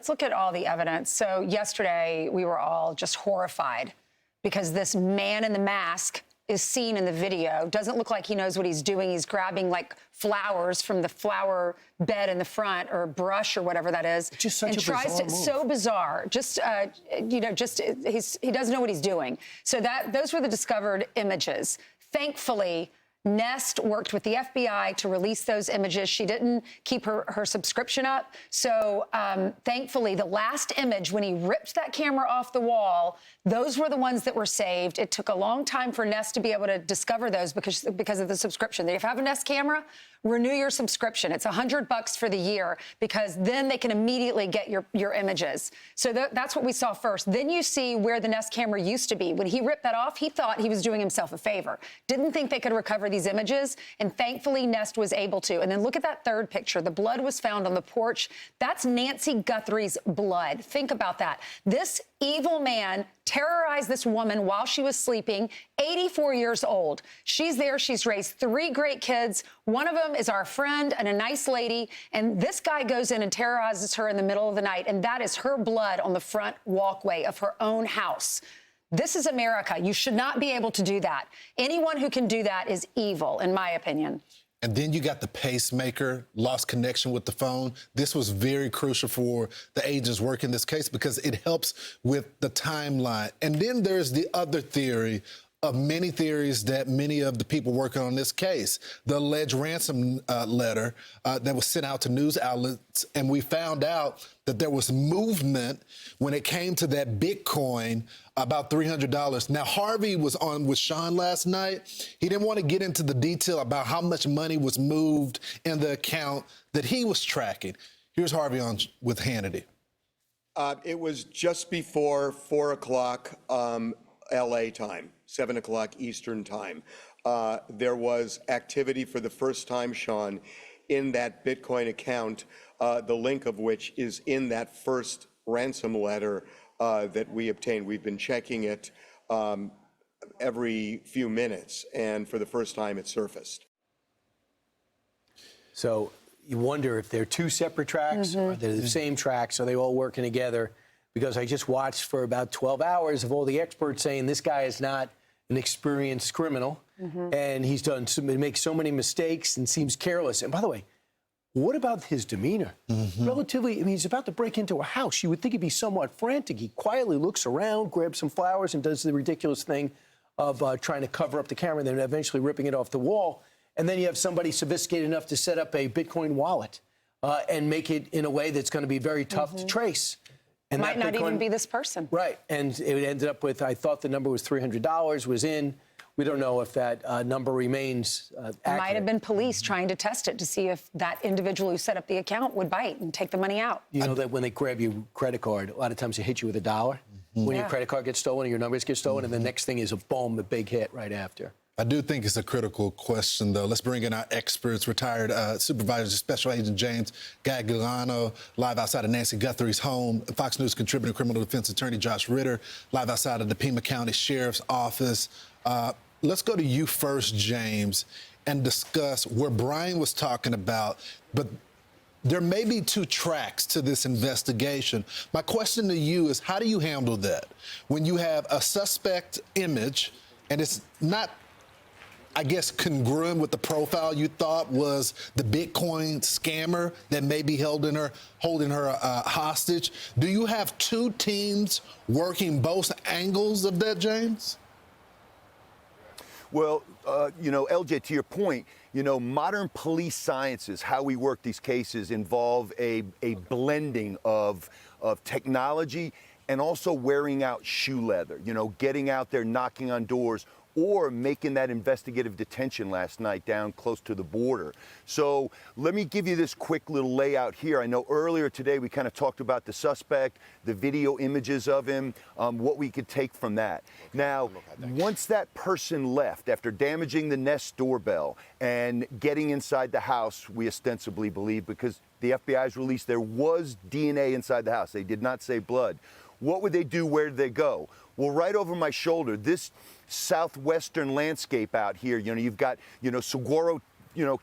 Let's look at all the evidence. So yesterday, we were all just horrified because this man in the mask is seen in the video. Doesn't look like he knows what he's doing. He's grabbing like flowers from the flower bed in the front, or a brush or whatever that is. Just such a bizarre move. So bizarre. Just, he doesn't know what he's doing. So those were the discovered images. Thankfully, Nest worked with the FBI to release those images. She didn't keep her subscription up. So thankfully, the last image, when he ripped that camera off the wall, those were the ones that were saved. It took a long time for Nest to be able to discover those because of the subscription. If you have a Nest camera, renew your subscription. It's $100 for the year, because then they can immediately get your images. So that's what we saw first. Then you see where the Nest camera used to be. When he ripped that off, he thought he was doing himself a favor. Didn't think they could recover these images, and thankfully Nest was able to. And then look at that third picture. The blood was found on the porch. That's Nancy Guthrie's blood. Think about that. This evil man terrorized this woman while she was sleeping, 84 years old. She's there. She's raised 3 great kids. One of them is our friend and a nice lady. And this guy goes in and terrorizes her in the middle of the night. And that is her blood on the front walkway of her own house. This is America. You should not be able to do that. Anyone who can do that is evil, in my opinion. And then you got the pacemaker, lost connection with the phone. This was very crucial for the agents working this case because it helps with the timeline. And then there's the other theory of many theories that many of the people working on this case, the alleged ransom letter that was sent out to news outlets. And we found out that there was movement when it came to that Bitcoin, about $300. Now, Harvey was on with Sean last night. He didn't want to get into the detail about how much money was moved in the account that he was tracking. Here's Harvey on with Hannity. It was just before 4 o'clock L.A. time, 7 o'clock Eastern time. There was activity for the first time, Sean, in that Bitcoin account, the link of which is in that first ransom letter that we obtained. We've been checking it every few minutes, and for the first time it surfaced. So you wonder if they're 2 separate tracks, or they're the same tracks, are they all working together? Because I just watched for about 12 hours of all the experts saying this guy is not an experienced criminal, and he makes so many mistakes and seems careless. And by the way, what about his demeanor? Relatively, I mean, he's about to break into a house. You would think he'd be somewhat frantic. He quietly looks around, grabs some flowers, and does the ridiculous thing of trying to cover up the camera and then eventually ripping it off the wall. And then you have somebody sophisticated enough to set up a Bitcoin wallet and make it in a way that's going to be very tough to trace. And might not even be this person. Right. And it ended up with, I thought the number was $300 was in. We don't know if that number remains accurate. It might have been police trying to test it to see if that individual who set up the account would bite and take the money out. You know that when they grab your credit card, a lot of times they hit you with $1 when your credit card gets stolen or your numbers get stolen, and the next thing is a boom, the big hit right after. I do think it's a critical question, though. Let's bring in our experts, retired supervisor, Special Agent James Gagliano, live outside of Nancy Guthrie's home, Fox News contributor, criminal defense attorney Josh Ritter, live outside of the Pima County Sheriff's Office. Let's go to you first, James, and discuss where Brian was talking about, but there may be 2 tracks to this investigation. My question to you is, how do you handle that? When you have a suspect image, and it's not, I guess, congruent with the profile you thought was the Bitcoin scammer that may be holding her hostage. Do you have 2 teams working both angles of that, James? Well, you know, LJ, to your point, you know, modern police sciences, how we work these cases, involve a blending of technology and also wearing out shoe leather, you know, getting out there, knocking on doors, or making that investigative detention last night down close to the border. So let me give you this quick little layout here. I know earlier today we kind of talked about the suspect, the video images of him, what we could take from that. Now, once that person left, after damaging the Nest doorbell and getting inside the house, we ostensibly believe, because the FBI's released there was DNA inside the house. They did not say blood. What would they do? Where did they go? Well, right over my shoulder, this southwestern landscape out here, you know, you've got, you know, Saguaro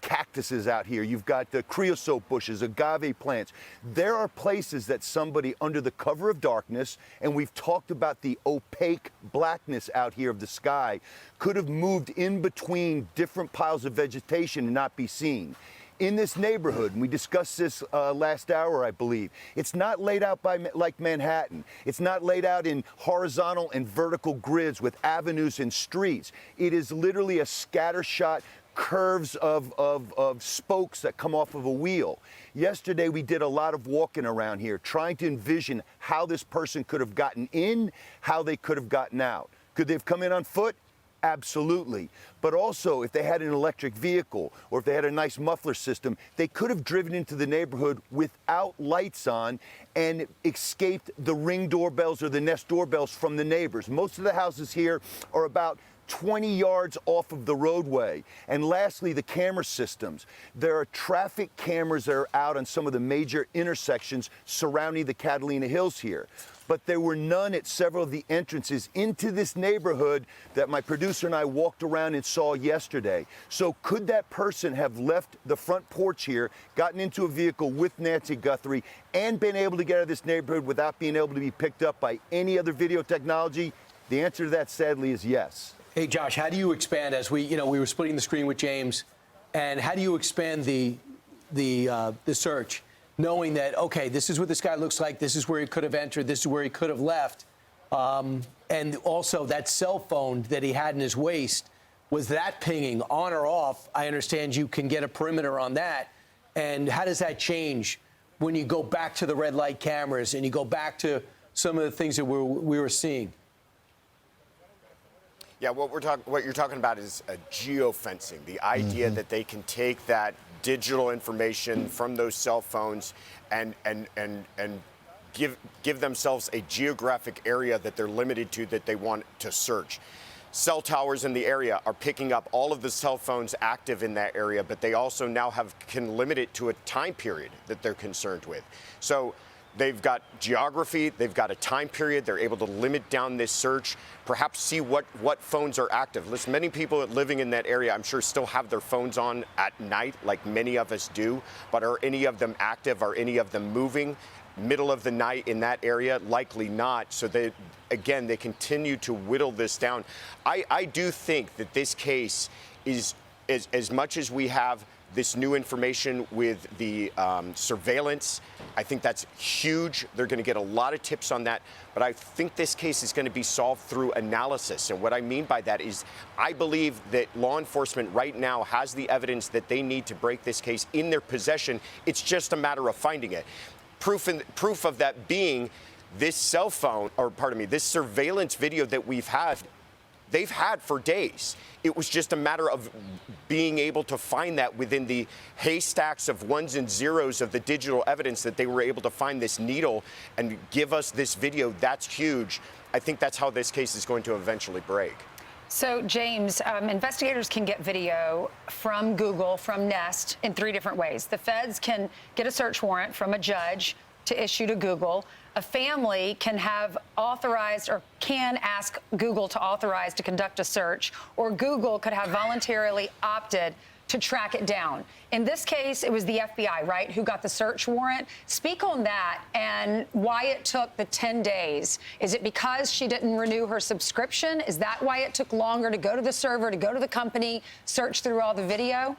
cactuses out here. You've got the creosote bushes, agave plants. There are places that somebody under the cover of darkness, and we've talked about the opaque blackness out here of the sky, could have moved in between different piles of vegetation and not be seen. In this neighborhood, and we discussed this last hour, I believe, it's not laid out like Manhattan. It's not laid out in horizontal and vertical grids with avenues and streets. It is literally a scattershot curves of spokes that come off of a wheel. Yesterday, we did a lot of walking around here, trying to envision how this person could have gotten in, how they could have gotten out. Could they have come in on foot? Absolutely. But also, if they had an electric vehicle or if they had a nice muffler system, they could have driven into the neighborhood without lights on and escaped the Ring doorbells or the Nest doorbells from the neighbors. Most of the houses here are about 20 yards off of the roadway. And lastly, the camera systems. There are traffic cameras that are out on some of the major intersections surrounding the Catalina Hills here. But there were none at several of the entrances into this neighborhood that my producer and I walked around and saw yesterday. So could that person have left the front porch here, gotten into a vehicle with Nancy Guthrie, and been able to get out of this neighborhood without being able to be picked up by any other video technology? The answer to that, sadly, is yes. Hey, Josh, how do you expand as we were splitting the screen with James, and how do you expand the search, knowing that, okay, this is what this guy looks like, this is where he could have entered, this is where he could have left, and also that cell phone that he had in his waist, was that pinging on or off? I understand you can get a perimeter on that, and how does that change when you go back to the red light cameras and you go back to some of the things that we were seeing? Yeah, what you're talking about is a geofencing, the idea that they can take that digital information from those cell phones and give themselves a geographic area that they're limited to that they want to search. Cell towers in the area are picking up all of the cell phones active in that area, but they also now can limit it to a time period that they're concerned with. So they've got geography, they've got a time period, they're able to limit down this search, perhaps see what phones are active. Listen, many people living in that area, I'm sure, still have their phones on at night, like many of us do, but are any of them active? Are any of them moving? Middle of the night in that area? Likely not. So they continue to whittle this down. I do think that this case is, as much as we have this new information with the surveillance, I think that's huge. They're going to get a lot of tips on that. But I think this case is going to be solved through analysis. And what I mean by that is I believe that law enforcement right now has the evidence that they need to break this case in their possession. It's just a matter of finding it. Proof of that being this cell phone, or pardon me, this surveillance video that they've had for days. It was just a matter of being able to find that within the haystacks of ones and zeros of the digital evidence that they were able to find this needle and give us this video. That's huge. I think that's how this case is going to eventually break. So, James, investigators can get video from Google, from Nest, in 3 different ways. The feds can get a search warrant from a judge to issue to Google. A family can have authorized or can ask Google to authorize to conduct a search, or Google could have voluntarily opted to track it down. In this case, it was the FBI, right, who got the search warrant. Speak on that and why it took the 10 days. Is it because she didn't renew her subscription? Is that why it took longer to go to the server, to go to the company, search through all the video?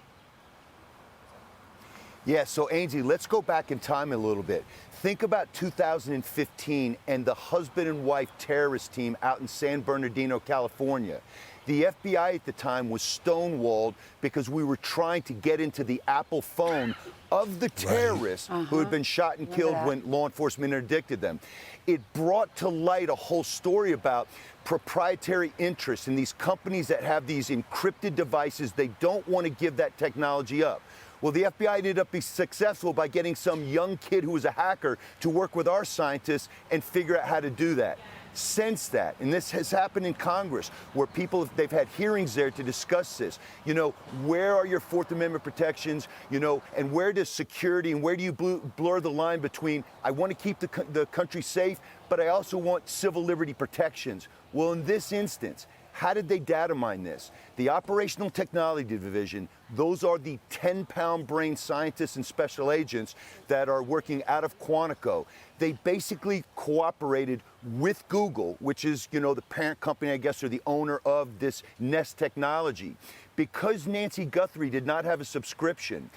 Yeah, so Ainsley, let's go back in time a little bit. Think about 2015 and the husband and wife terrorist team out in San Bernardino, California. The FBI at the time was stonewalled because we were trying to get into the Apple phone of the terrorists who had been shot and killed when law enforcement interdicted them. It brought to light a whole story about proprietary interests in these companies that have these encrypted devices. They don't want to give that technology up. Well, the FBI ended up being successful by getting some young kid who was a hacker to work with our scientists and figure out how to do that. Since that, and this has happened in Congress, where they've had hearings there to discuss this. You know, where are your Fourth Amendment protections? You know, and where does security and where do you blur the line between I want to keep the country safe, but I also want civil liberty protections? Well, in this instance, How did they data mine this? The Operational Technology Division, those are the 10-pound brain scientists and special agents that are working out of Quantico. They basically cooperated with Google, which is, you know, the parent company, I guess, or the owner of this Nest technology. Because Nancy Guthrie did not have a subscription,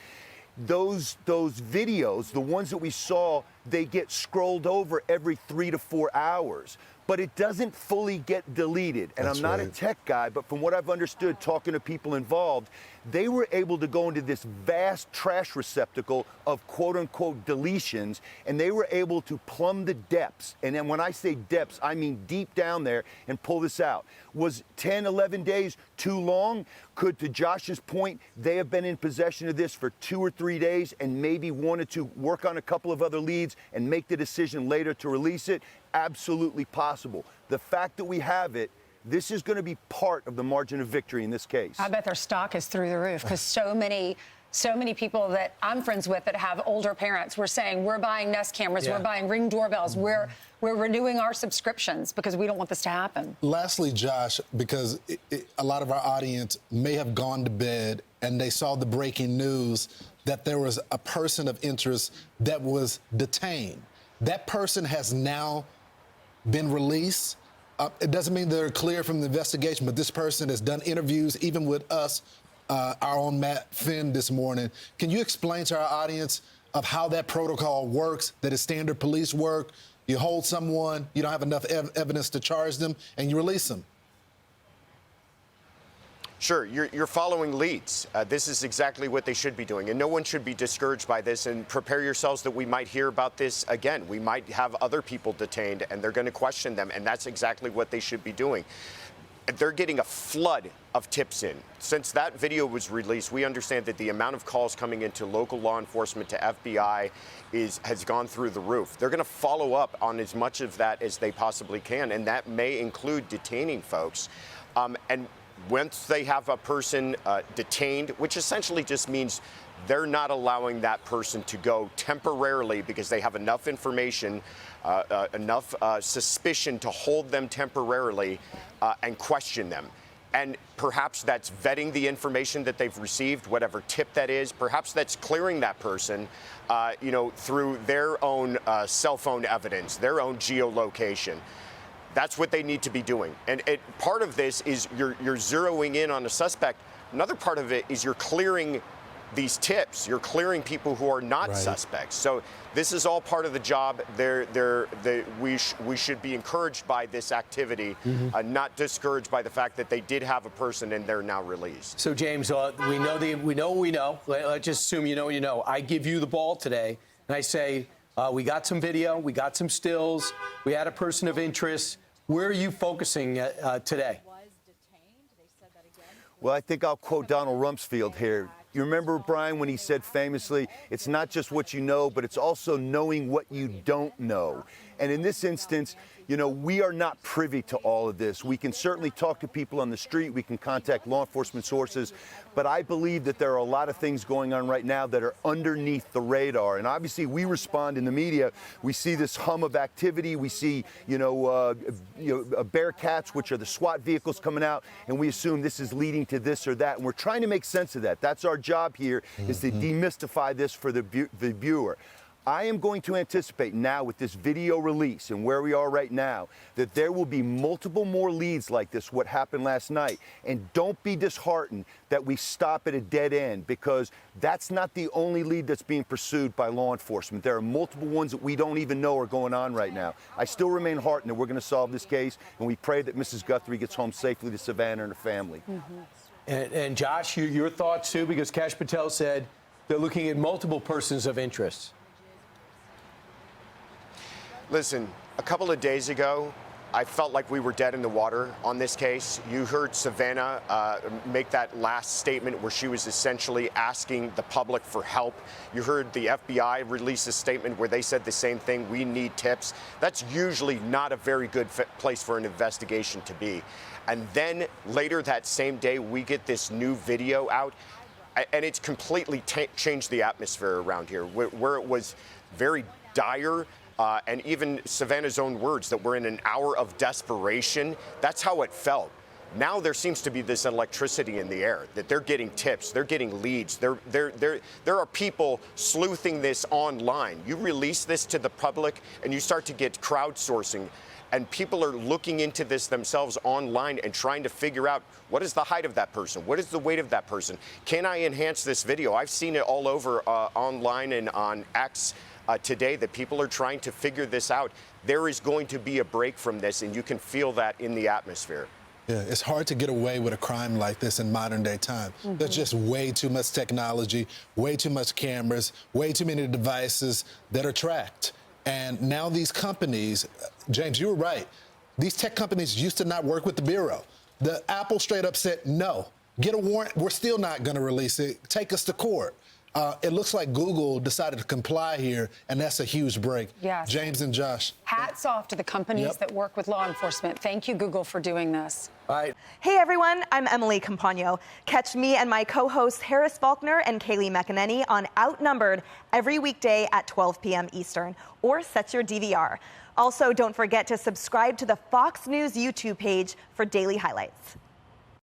those videos, the ones that we saw, they get scrolled over every 3 to 4 hours. But it doesn't fully get deleted. And I'm not a tech guy, but from what I've understood, talking to people involved, they were able to go into this vast trash receptacle of quote-unquote deletions, and they were able to plumb the depths. And then when I say depths, I mean deep down there and pull this out. Was 10, 11 days too long? Could, to Josh's point, they have been in possession of this for 2 or 3 days and maybe wanted to work on a couple of other leads and make the decision later to release it? Absolutely possible. The fact that we have it, this is going to be part of the margin of victory in this case. I bet their stock is through the roof because so many people that I'm friends with that have older parents were saying, we're buying Nest cameras, we're buying Ring doorbells, we're renewing our subscriptions because we don't want this to happen. Lastly, Josh, because a lot of our audience may have gone to bed and they saw the breaking news that there was a person of interest that was detained. That person has now been released. It doesn't mean they're clear from the investigation, but this person has done interviews, even with us, our own Matt Finn this morning. Can you explain to our audience of how that protocol works, that is standard police work? You hold someone, you don't have enough evidence to charge them, and you release them. Sure, you're following leads. This is exactly what they should be doing, and no one should be discouraged by this. And prepare yourselves that we might hear about this again. We might have other people detained, and they're going to question them, and that's exactly what they should be doing. They're getting a flood of tips in. Since that video was released, we understand that the amount of calls coming into local law enforcement to FBI has gone through the roof. They're going to follow up on as much of that as they possibly can, and that may include detaining folks. And once they have a person detained, which essentially just means they're not allowing that person to go temporarily because they have enough information, enough suspicion to hold them temporarily and question them. And perhaps that's vetting the information that they've received, whatever tip that is. Perhaps that's clearing that person, through their own cell phone evidence, their own geolocation. That's what they need to be doing. And part of this is you're zeroing in on a suspect. Another part of it is you're clearing these tips. You're clearing people who are not suspects. So this is all part of the job. We should be encouraged by this activity, not discouraged by the fact that they did have a person and they're now released. So James, we know. Let's just assume you know. I give you the ball today, and I say, we got some video, we got some stills, we had a person of interest. Where are you focusing today? Well, I think I'll quote Donald Rumsfeld here. You remember, Brian, when he said famously, it's not just what you know, but it's also knowing what you don't know. And in this instance, we are not privy to all of this. We can certainly talk to people on the street. We can contact law enforcement sources. But I believe that there are a lot of things going on right now that are underneath the radar. And obviously, we respond in the media. We see this hum of activity. We see, Bearcats, which are the SWAT vehicles coming out, and we assume this is leading to this or that. And we're trying to make sense of that. That's our job here, is to demystify this for the viewer. I am going to anticipate now with this video release and where we are right now that there will be multiple more leads like this, what happened last night. And don't be disheartened that we stop at a dead end, because that's not the only lead that's being pursued by law enforcement. There are multiple ones that we don't even know are going on right now. I still remain heartened that we're going to solve this case, and we pray that Mrs. Guthrie gets home safely to Savannah and her family. And Josh, your thoughts too, because Kash Patel said they're looking at multiple persons of interest. Listen, a couple of days ago, I felt like we were dead in the water on this case. You heard Savannah make that last statement where she was essentially asking the public for help. You heard the FBI release a statement where they said the same thing: we need tips. That's usually not a very good place for an investigation to be. And then later that same day, we get this new video out, and it's completely changed the atmosphere around here, where it was very dire. And even Savannah's own words that we're in an hour of desperation, that's how it felt. Now there seems to be this electricity in the air, that they're getting tips, they're getting leads, there are people sleuthing this online. You release this to the public and you start to get crowdsourcing, and people are looking into this themselves online and trying to figure out, what is the height of that person? What is the weight of that person? Can I enhance this video? I've seen it all over online and on X today that people are trying to figure this out. There is going to be a break from this, and you can feel that in the atmosphere. Yeah, it's hard to get away with a crime like this in modern day time. There's just way too much technology, way too much cameras, way too many devices that are tracked. And now these companies, James, you were right. These tech companies used to not work with the Bureau. The Apple straight up said, no, get a warrant. We're still not going to release it. Take us to court. It looks like Google decided to comply here, and that's a huge break. Yes. James and Josh. Hats off to the companies that work with law enforcement. Thank you, Google, for doing this. All right. Hey everyone, I'm Emily Campagno. Catch me and my co-hosts Harris Faulkner and Kaylee McEnany on Outnumbered every weekday at 12 p.m. Eastern, or set your DVR. Also, don't forget to subscribe to the Fox News YouTube page for daily highlights.